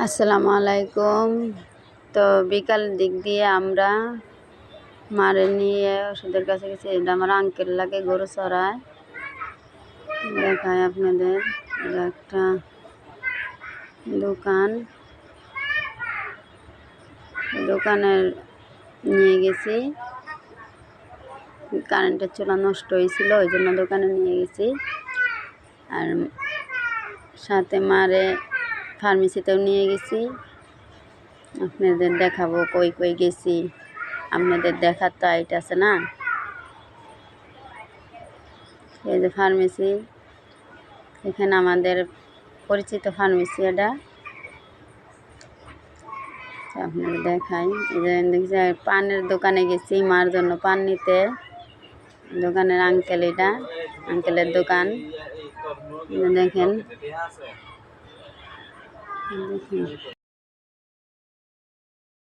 আসসালামু আলাইকুম। তো বিকাল দিক দিয়ে আমরা মারে নিয়ে ওষুধের কাছে গেছি। এটা আমার আঙ্কেল লাগে, গরু চড়ায়। দেখায় আপনাদের, এটা একটা দোকান। দোকানের নিয়ে গেছি, কারেন্টের চুলা নষ্ট হয়েছিল, ওই জন্য দোকানে নিয়ে গেছি। আর সাথে মারে ফার্মেসিতেও নিয়ে গেছি। আপনাদের দেখাবো কই কই গেছি। আপনাদের দেখার তো আইট আছে না। এই যে ফার্মেসি, এখানে আমাদের পরিচিত ফার্মেসি। এটা আপনাদের দেখাই। দেখছি পানের দোকানে গেছি মার জন্য পান নিতে। দোকানের আঙ্কেল, এটা আঙ্কেলের দোকান। দেখেন দেখেন